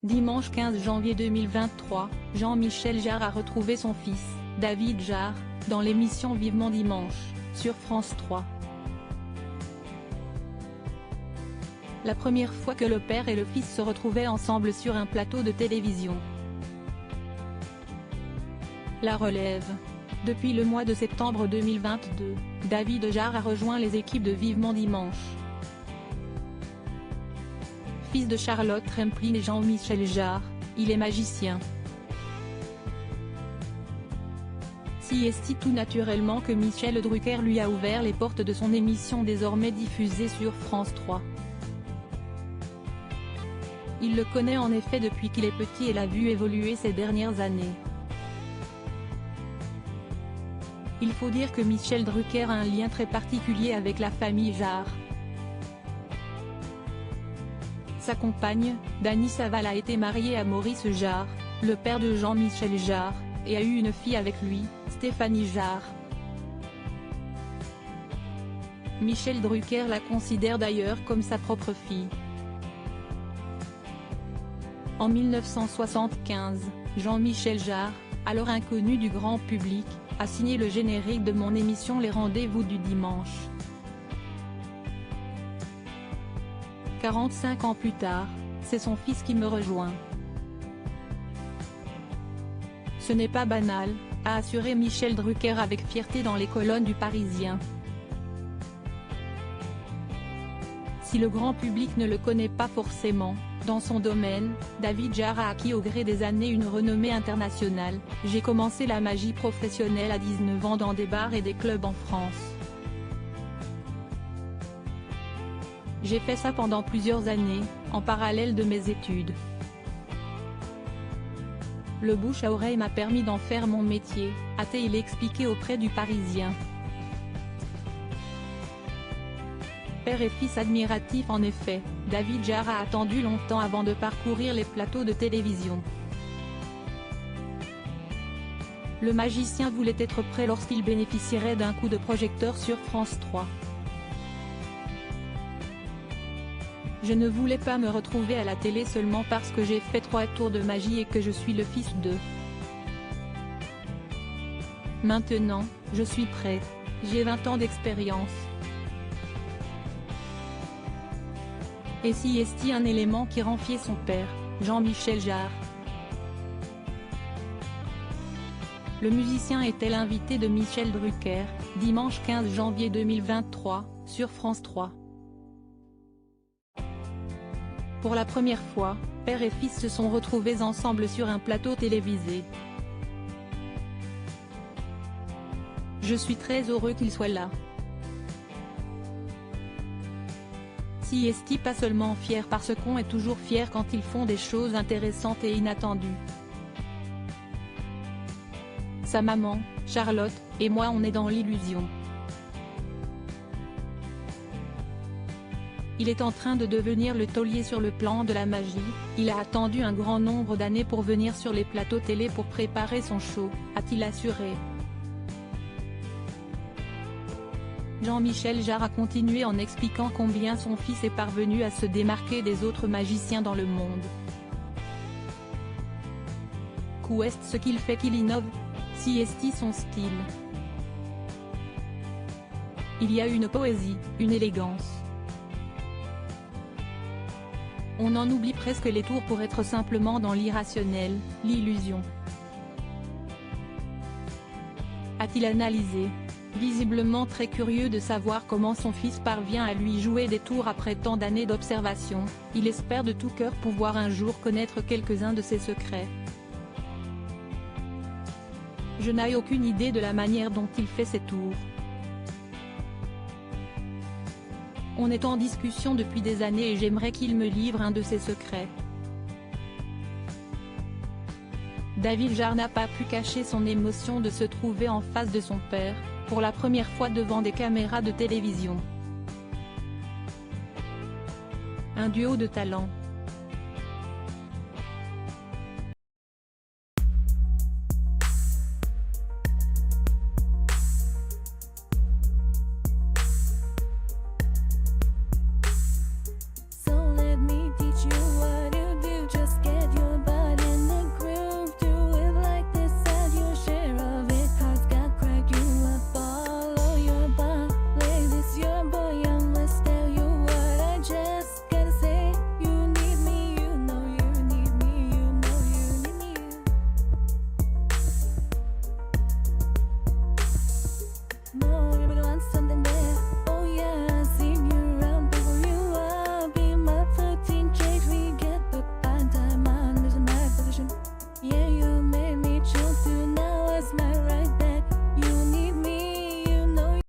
Dimanche 15 janvier 2023, Jean-Michel Jarre a retrouvé son fils, David Jarre, dans l'émission Vivement Dimanche, sur France 3. La première fois que le père et le fils se retrouvaient ensemble sur un plateau de télévision. La relève. Depuis le mois de septembre 2022, David Jarre a rejoint les équipes de Vivement Dimanche. Fils de Charlotte Rampling et Jean-Michel Jarre, il est magicien. Si est tout naturellement que Michel Drucker lui a ouvert les portes de son émission désormais diffusée sur France 3. Il le connaît en effet depuis qu'il est petit et l'a vu évoluer ces dernières années. Il faut dire que Michel Drucker a un lien très particulier avec la famille Jarre. Sa compagne, Dany Saval, a été mariée à Maurice Jarre, le père de Jean-Michel Jarre, et a eu une fille avec lui, Stéphanie Jarre. Michel Drucker la considère d'ailleurs comme sa propre fille. En 1975, Jean-Michel Jarre, alors inconnu du grand public, a signé le générique de mon émission Les Rendez-vous du Dimanche. 45 ans plus tard, c'est son fils qui me rejoint. Ce n'est pas banal, a assuré Michel Drucker avec fierté dans les colonnes du Parisien. Si le grand public ne le connaît pas forcément, dans son domaine, David Jarre a acquis au gré des années une renommée internationale. J'ai commencé la magie professionnelle à 19 ans dans des bars et des clubs en France. J'ai fait ça pendant plusieurs années, en parallèle de mes études. Le bouche à oreille m'a permis d'en faire mon métier, a-t-il expliqué auprès du Parisien. Père et fils admiratifs en effet, David Jarre a attendu longtemps avant de parcourir les plateaux de télévision. Le magicien voulait être prêt lorsqu'il bénéficierait d'un coup de projecteur sur France 3. Je ne voulais pas me retrouver à la télé seulement parce que j'ai fait 3 tours de magie et que je suis le fils de. Maintenant, je suis prêt. J'ai 20 ans d'expérience. Et si est un élément qui rend fier son père, Jean-Michel Jarre. Le musicien était l'invité de Michel Drucker, dimanche 15 janvier 2023, sur France 3. Pour la première fois, père et fils se sont retrouvés ensemble sur un plateau télévisé. Je suis très heureux qu'il soit là. Si est pas seulement fier parce qu'on est toujours fier quand ils font des choses intéressantes et inattendues. Sa maman, Charlotte, et moi on est dans l'illusion. Il est en train de devenir le taulier sur le plan de la magie, il a attendu un grand nombre d'années pour venir sur les plateaux télé pour préparer son show, a-t-il assuré. Jean-Michel Jarre a continué en expliquant combien son fils est parvenu à se démarquer des autres magiciens dans le monde. Qu'est ce qu'il fait qu'il innove? Si est son style. Il y a une poésie, une élégance. On en oublie presque les tours pour être simplement dans l'irrationnel, l'illusion. A-t-il analysé? Visiblement très curieux de savoir comment son fils parvient à lui jouer des tours après tant d'années d'observation, il espère de tout cœur pouvoir un jour connaître quelques-uns de ses secrets. Je n'ai aucune idée de la manière dont il fait ses tours. On est en discussion depuis des années et j'aimerais qu'il me livre un de ses secrets. David Jarre n'a pas pu cacher son émotion de se trouver en face de son père, pour la première fois devant des caméras de télévision. Un duo de talent.